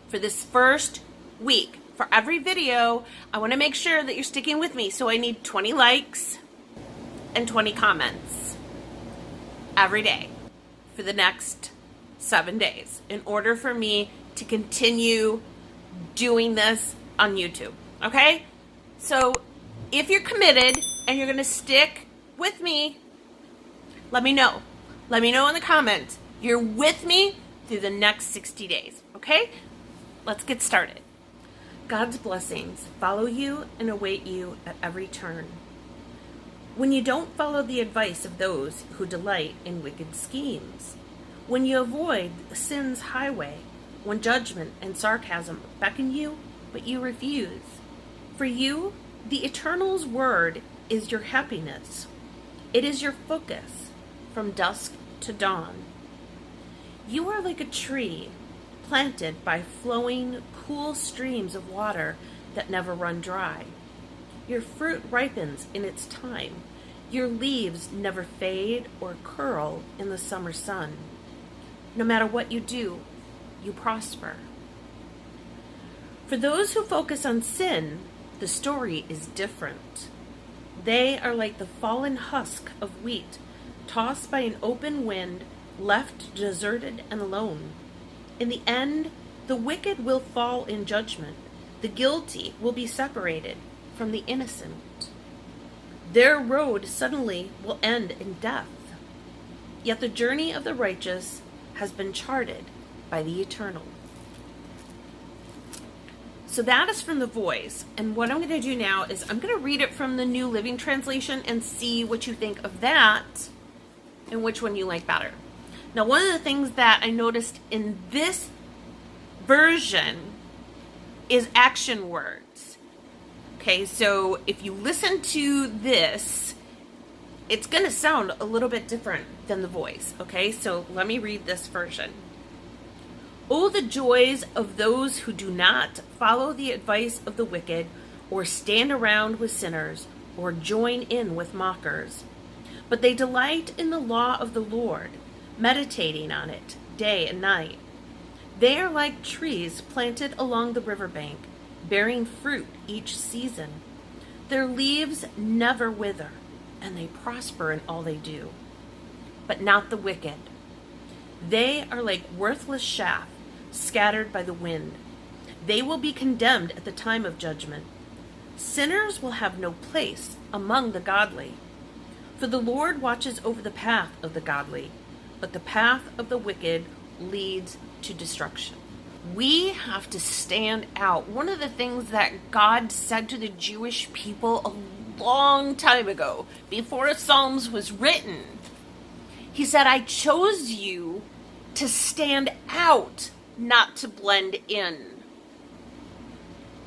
for this first week. For every video, I want to make sure that you're sticking with me. So I need 20 likes and 20 comments every day for the next 7 days in order for me to continue doing this on YouTube. Okay? So if you're committed and you're going to stick with me, let me know. Let me know in the comments. You're with me through the next 60 days. Okay? Let's get started. God's blessings follow you and await you at every turn. When you don't follow the advice of those who delight in wicked schemes, when you avoid sin's highway, when judgment and sarcasm beckon you, but you refuse. For you, the Eternal's word is your happiness. It is your focus from dusk to dawn. You are like a tree planted by flowing, cool streams of water that never run dry. Your fruit ripens in its time. Your leaves never fade or curl in the summer sun. No matter what you do, you prosper. For those who focus on sin, the story is different. They are like the fallen husk of wheat, tossed by an open wind, left deserted and alone. In the end, the wicked will fall in judgment. The guilty will be separated from the innocent. Their road suddenly will end in death. Yet the journey of the righteous has been charted by the Eternal. So that is from the Voice. And what I'm going to do now is I'm going to read it from the New Living Translation and see what you think of that and which one you like better. Now, one of the things that I noticed in this version is action words. Okay, so if you listen to this, it's going to sound a little bit different than the Voice. Okay, so let me read this version. Oh, the joys of those who do not follow the advice of the wicked, or stand around with sinners, or join in with mockers. But they delight in the law of the Lord, meditating on it day and night. They are like trees planted along the riverbank, bearing fruit each season. Their leaves never wither, and they prosper in all they do. But not the wicked. They are like worthless chaff, scattered by the wind. They will be condemned at the time of judgment. Sinners will have no place among the godly. For the Lord watches over the path of the godly, but the path of the wicked leads to destruction. We have to stand out. One of the things that God said to the Jewish people a long time ago, before Psalms was written, he said, I chose you to stand out, not to blend in.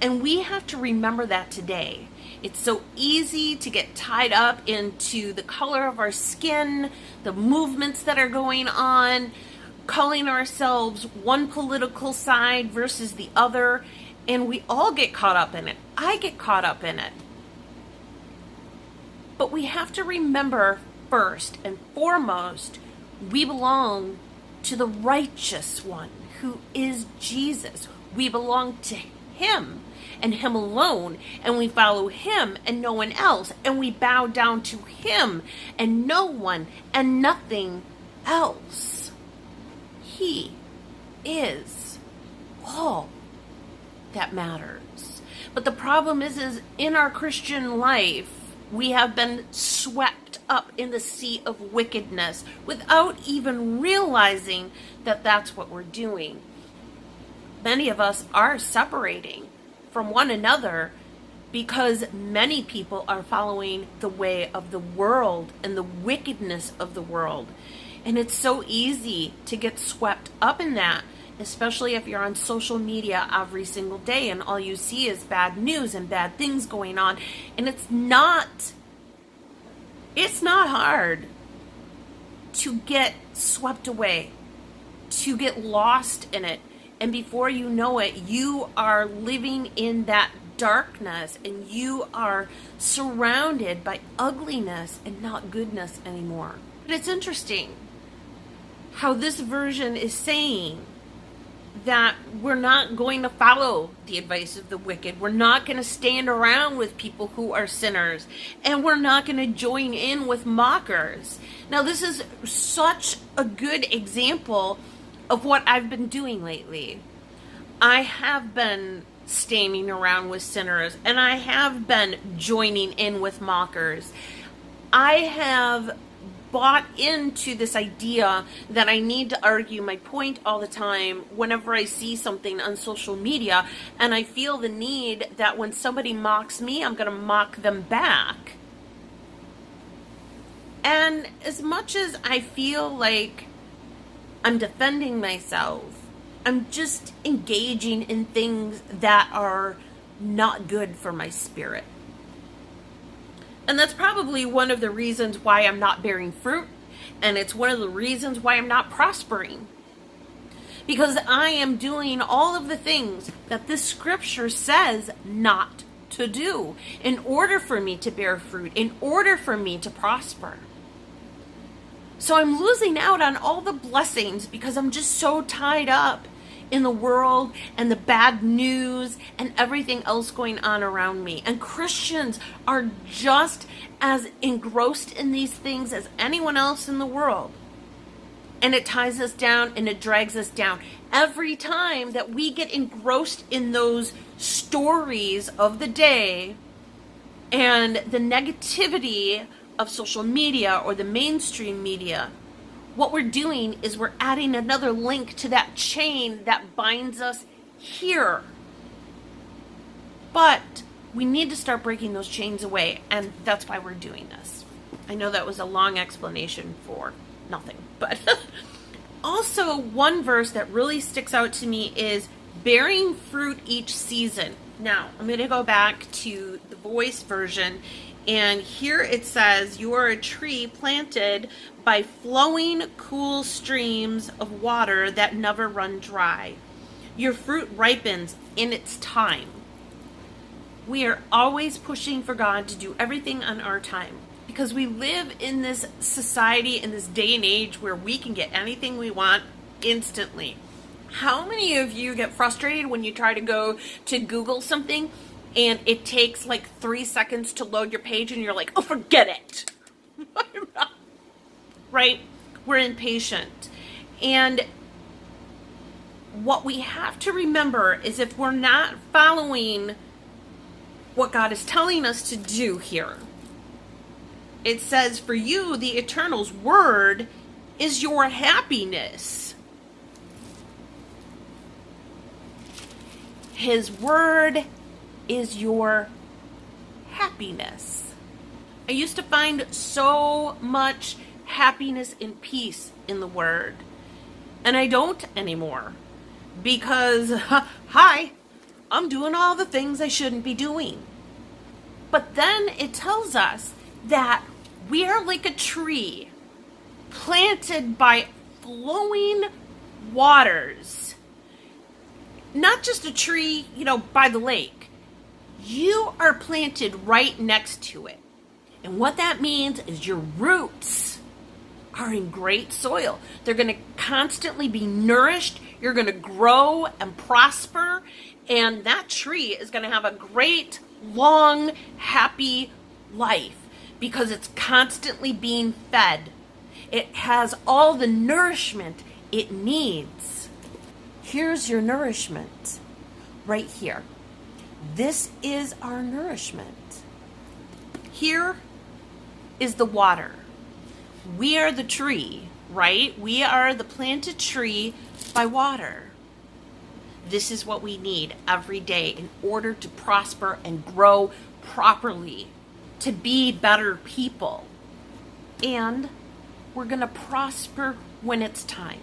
And we have to remember that today. It's so easy to get tied up into the color of our skin, the movements that are going on, calling ourselves one political side versus the other, and we all get caught up in it. I get caught up in it. But we have to remember first and foremost, we belong to the righteous one, who is Jesus. We belong to him and him alone, and we follow him and no one else, and we bow down to him and no one and nothing else. He is all that matters. But the problem is in our Christian life, we have been swept up in the sea of wickedness without even realizing that that's what we're doing. Many of us are separating from one another because many people are following the way of the world and the wickedness of the world. And it's so easy to get swept up in that, especially if you're on social media every single day and all you see is bad news and bad things going on. And it's not hard to get swept away, to get lost in it. And before you know it, you are living in that darkness and you are surrounded by ugliness and not goodness anymore. But it's interesting how this version is saying that we're not going to follow the advice of the wicked. We're not going to stand around with people who are sinners. And we're not going to join in with mockers. Now, this is such a good example of what I've been doing lately. I have been standing around with sinners, and I have been joining in with mockers. I have bought into this idea that I need to argue my point all the time whenever I see something on social media, and I feel the need that when somebody mocks me, I'm going to mock them back. And as much as I feel like I'm defending myself, I'm just engaging in things that are not good for my spirit. And that's probably one of the reasons why I'm not bearing fruit. And it's one of the reasons why I'm not prospering. Because I am doing all of the things that this scripture says not to do in order for me to bear fruit, in order for me to prosper. So I'm losing out on all the blessings because I'm just so tied up in the world and the bad news and everything else going on around me. And Christians are just as engrossed in these things as anyone else in the world. And it ties us down and it drags us down. Every time that we get engrossed in those stories of the day and the negativity of social media or the mainstream media, what we're doing is we're adding another link to that chain that binds us here. But we need to start breaking those chains away, and that's why we're doing this. I know that was a long explanation for nothing, but also one verse that really sticks out to me is bearing fruit each season. Now, I'm going to go back to the Voice version, and here it says, "You are a tree planted by flowing cool streams of water that never run dry. Your fruit ripens in its time." We are always pushing for God to do everything on our time because we live in this society, in this day and age where we can get anything we want instantly. How many of you get frustrated when you try to go to Google something and it takes like 3 seconds to load your page and you're like, oh, forget it. Right? We're impatient. And what we have to remember is if we're not following what God is telling us to do here, it says, for you, the Eternal's word is your happiness. His word is your happiness. I used to find so much happiness and peace in the word, and I don't anymore because, hi, I'm doing all the things I shouldn't be doing. But then it tells us that we are like a tree planted by flowing waters. Not just a tree, by the lake. You are planted right next to it. And what that means is your roots are in great soil. They're going to constantly be nourished. You're going to grow and prosper. And that tree is going to have a great, long, happy life because it's constantly being fed. It has all the nourishment it needs. Here's your nourishment right here. This is our nourishment. Here is the water. We are the tree, right? We are the planted tree by water. This is what we need every day in order to prosper and grow properly, to be better people. And we're going to prosper when it's time.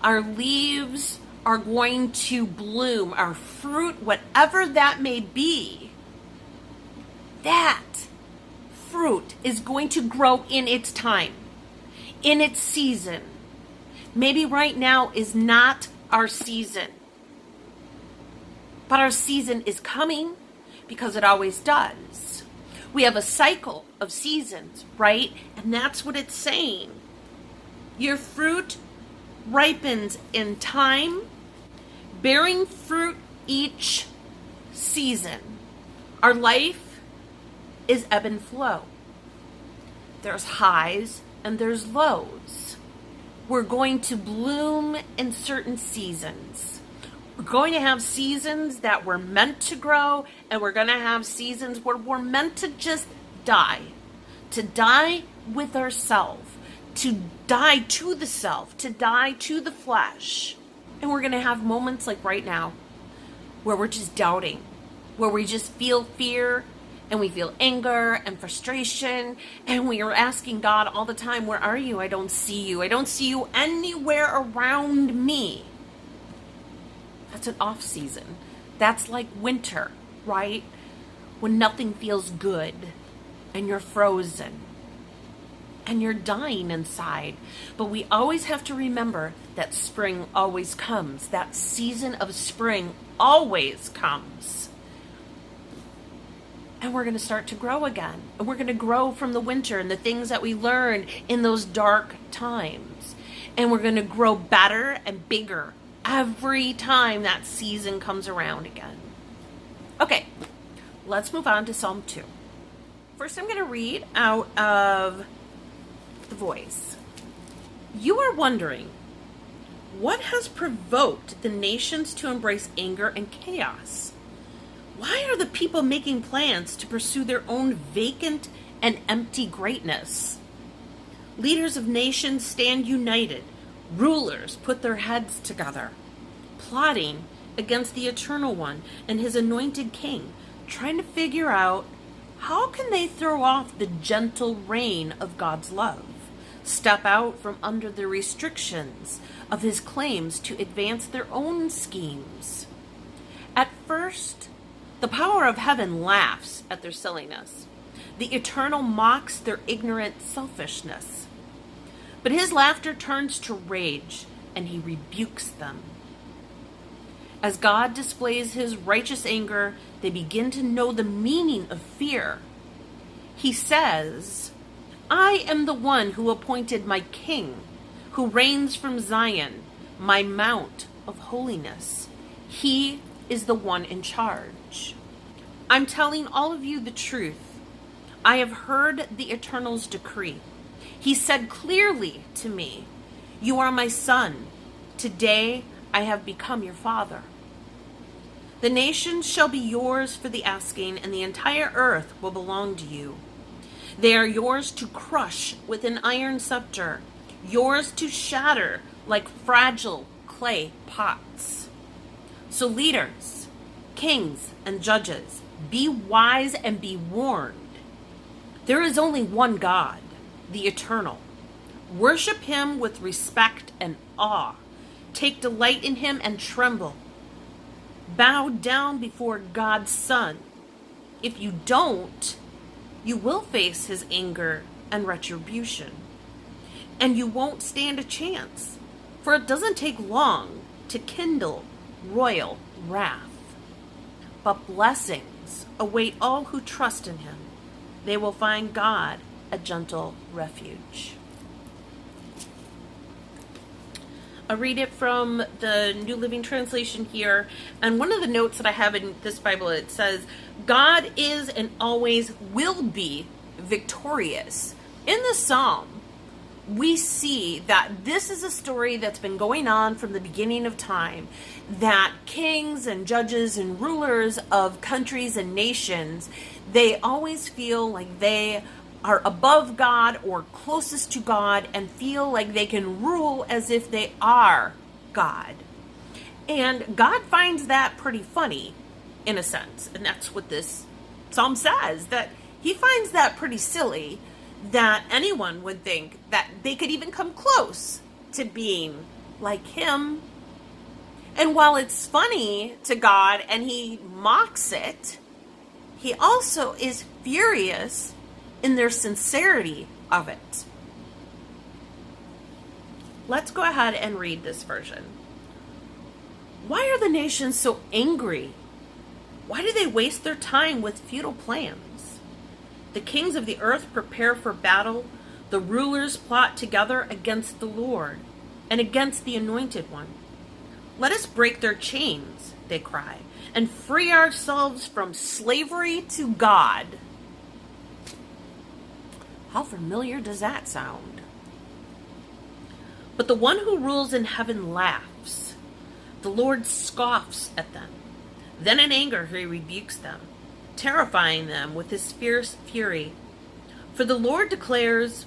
Our leaves are going to bloom, our fruit, whatever that may be, that fruit is going to grow in its time, in its season. Maybe right now is not our season, but our season is coming because it always does. We have a cycle of seasons, right? And that's what it's saying. Your fruit ripens in time bearing fruit each season. Our life is ebb and flow. There's highs and there's lows. We're going to bloom in certain seasons. We're going to have seasons that we're meant to grow, and we're going to have seasons where we're meant to just die. To die with ourselves, to die to the self, to die to the flesh. And we're going to have moments like right now where we're just doubting, where we just feel fear and we feel anger and frustration, and we are asking God all the time, where are you? I don't see you. I don't see you anywhere around me. That's an off season. That's like winter, right? When nothing feels good and you're frozen and you're dying inside. But we always have to remember that spring always comes. That season of spring always comes. And we're going to start to grow again. And we're going to grow from the winter and the things that we learned in those dark times. And we're going to grow better and bigger every time that season comes around again. Okay, let's move on to Psalm 2. First, I'm going to read out of the Voice. You are wondering, what has provoked the nations to embrace anger and chaos? Why are the people making plans to pursue their own vacant and empty greatness? Leaders of nations stand united. Rulers put their heads together, plotting against the Eternal One and his anointed king, trying to figure out how can they throw off the gentle reign of God's love, step out from under the restrictions of his claims to advance their own schemes. At first, the power of heaven laughs at their silliness. The Eternal mocks their ignorant selfishness. But his laughter turns to rage, and he rebukes them. As God displays his righteous anger, they begin to know the meaning of fear. He says, I am the one who appointed my king, who reigns from Zion, my mount of holiness. He is the one in charge. I'm telling all of you the truth. I have heard the Eternal's decree. He said clearly to me, you are my son. Today I have become your father. The nations shall be yours for the asking, and the entire earth will belong to you. They are yours to crush with an iron scepter, yours to shatter like fragile clay pots. So leaders, kings, and judges, be wise and be warned. There is only one God, the Eternal. Worship him with respect and awe. Take delight in him and tremble. Bow down before God's Son. If you don't, you will face his anger and retribution. And you won't stand a chance, for it doesn't take long to kindle royal wrath. But blessings await all who trust in him. They will find God a gentle refuge. I'll read it from the New Living Translation here. And one of the notes that I have in this Bible, it says, God is and always will be victorious. In the Psalm, we see that this is a story that's been going on from the beginning of time, that kings and judges and rulers of countries and nations, they always feel like they are above God or closest to God and feel like they can rule as if they are God. And God finds that pretty funny, in a sense. And that's what this psalm says, that he finds that pretty silly, that anyone would think that they could even come close to being like him. And while it's funny to God and he mocks it, he also is furious in their sincerity of it. Let's go ahead and read this version. Why are the nations so angry? Why do they waste their time with futile plans? The kings of the earth prepare for battle. The rulers plot together against the Lord and against the Anointed One. Let us break their chains, they cry, and free ourselves from slavery to God. How familiar does that sound? But the one who rules in heaven laughs. The Lord scoffs at them. Then in anger he rebukes them, terrifying them with his fierce fury. For the Lord declares,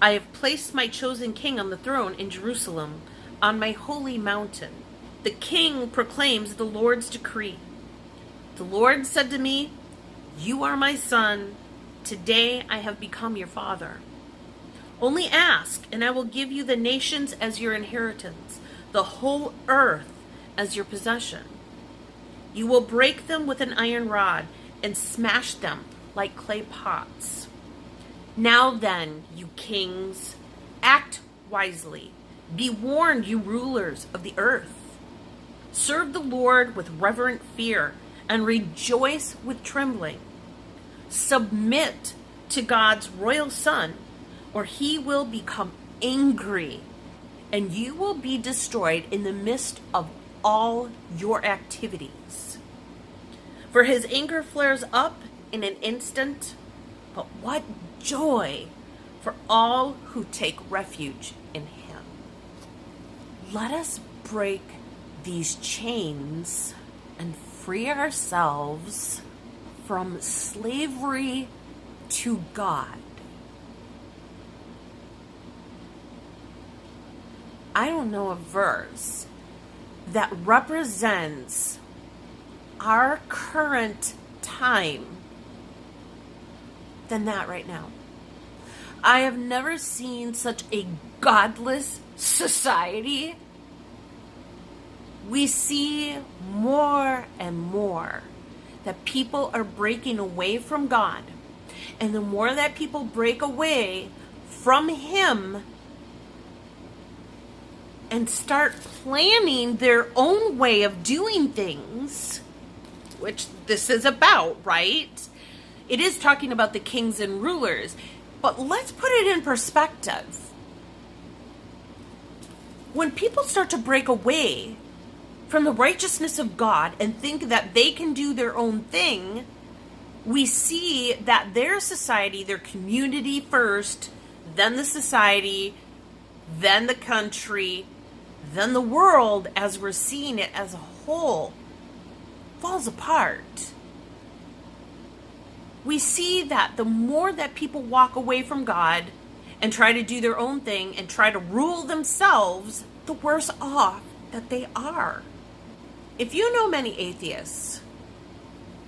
I have placed my chosen king on the throne in Jerusalem, on my holy mountain. The king proclaims the Lord's decree. The Lord said to me, you are my son. Today I have become your father. Only ask, and I will give you the nations as your inheritance, the whole earth as your possession. You will break them with an iron rod and smash them like clay pots. Now then, you kings, act wisely. Be warned, you rulers of the earth. Serve the Lord with reverent fear and rejoice with trembling. Submit to God's royal Son, or he will become angry, and you will be destroyed in the midst of all your activities. For his anger flares up in an instant, but what joy for all who take refuge in him. Let us break these chains and free ourselves from slavery to God. I don't know a verse that represents our current time than that right now. I have never seen such a godless society. We see more and more that people are breaking away from God. And the more that people break away from him and start planning their own way of doing things, which this is about, right? It is talking about the kings and rulers, but let's put it in perspective. When people start to break away from the righteousness of God and think that they can do their own thing, we see that their society, their community first, then the society, then the country, then the world, as we're seeing it as a whole, falls apart. We see that the more that people walk away from God and try to do their own thing and try to rule themselves, the worse off that they are. If you know many atheists,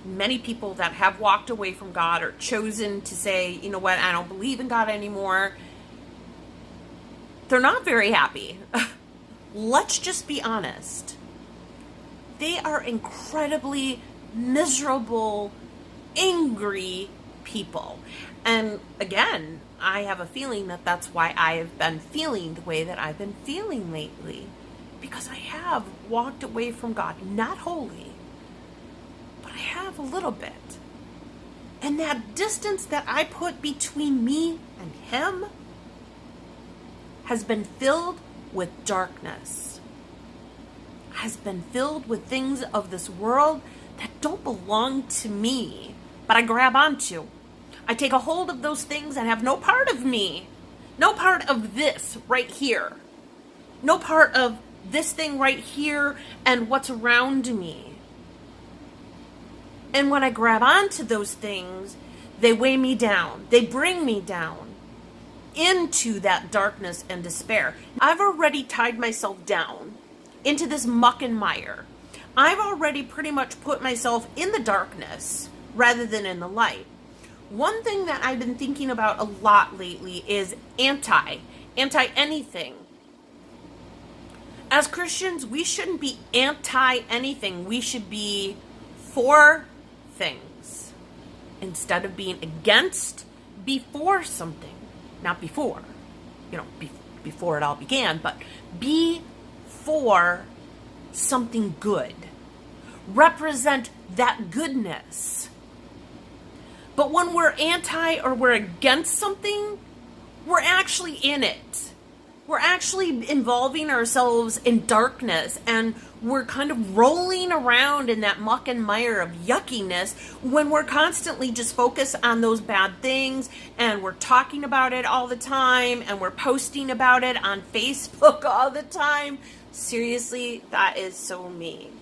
many people that have walked away from God or chosen to say, you know what, I don't believe in God anymore, they're not very happy. Let's just be honest. They are incredibly miserable, angry people. And again, I have a feeling that that's why I have been feeling the way that I've been feeling lately. Because I have walked away from God, not wholly, but I have a little bit. And that distance that I put between me and him has been filled with darkness, has been filled with things of this world that don't belong to me, but I grab onto. I take a hold of those things that have no part of me, no part of this right here, no part of this thing right here and what's around me. And when I grab onto those things, they weigh me down. They bring me down into that darkness and despair. I've already tied myself down into this muck and mire. I've already pretty much put myself in the darkness rather than in the light. One thing that I've been thinking about a lot lately is anti anything. As Christians, we shouldn't be anti anything. We should be for things. Instead of being against, be for something. Not before, before it all began, but be for something good. Represent that goodness. But when we're anti or we're against something, we're actually in it. We're actually involving ourselves in darkness, and we're kind of rolling around in that muck and mire of yuckiness when we're constantly just focused on those bad things, and we're talking about it all the time, and we're posting about it on Facebook all the time. Seriously, that is so mean.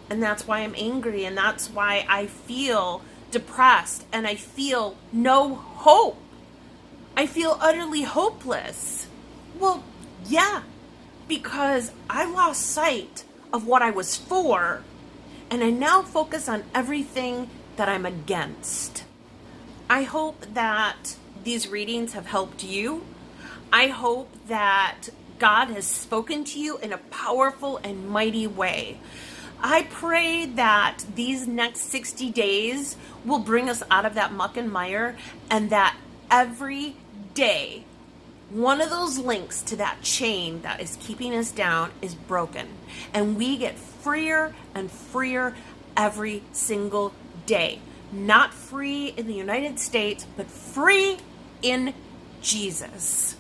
And that's why I'm angry, and that's why I feel depressed, and I feel no hope. I feel utterly hopeless. Well, yeah, because I lost sight of what I was for, and I now focus on everything that I'm against. I hope that these readings have helped you. I hope that God has spoken to you in a powerful and mighty way. I pray that these next 60 days will bring us out of that muck and mire, and that every day one of those links to that chain that is keeping us down is broken, and we get freer and freer every single day. Not free in the United States, but free in Jesus.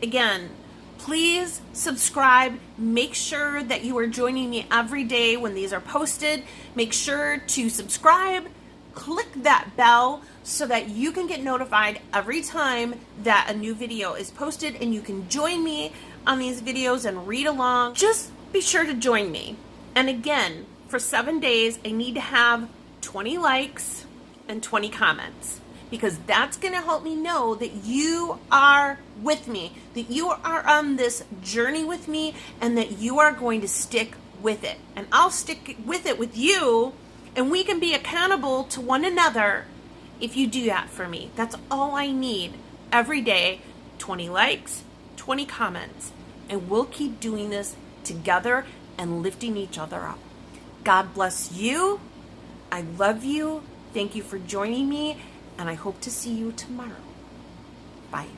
Again, please subscribe. Make sure that you are joining me every day when these are posted. Make sure to subscribe. Click that bell so that you can get notified every time that a new video is posted, and you can join me on these videos and read along. Just be sure to join me. And again, for 7 days, I need to have 20 likes and 20 comments, because that's going to help me know that you are with me, that you are on this journey with me, and that you are going to stick with it. And I'll stick with it with you, and we can be accountable to one another if you do that for me. That's all I need every day. 20 likes, 20 comments, and we'll keep doing this together and lifting each other up. God bless you. I love you. Thank you for joining me, and I hope to see you tomorrow. Bye.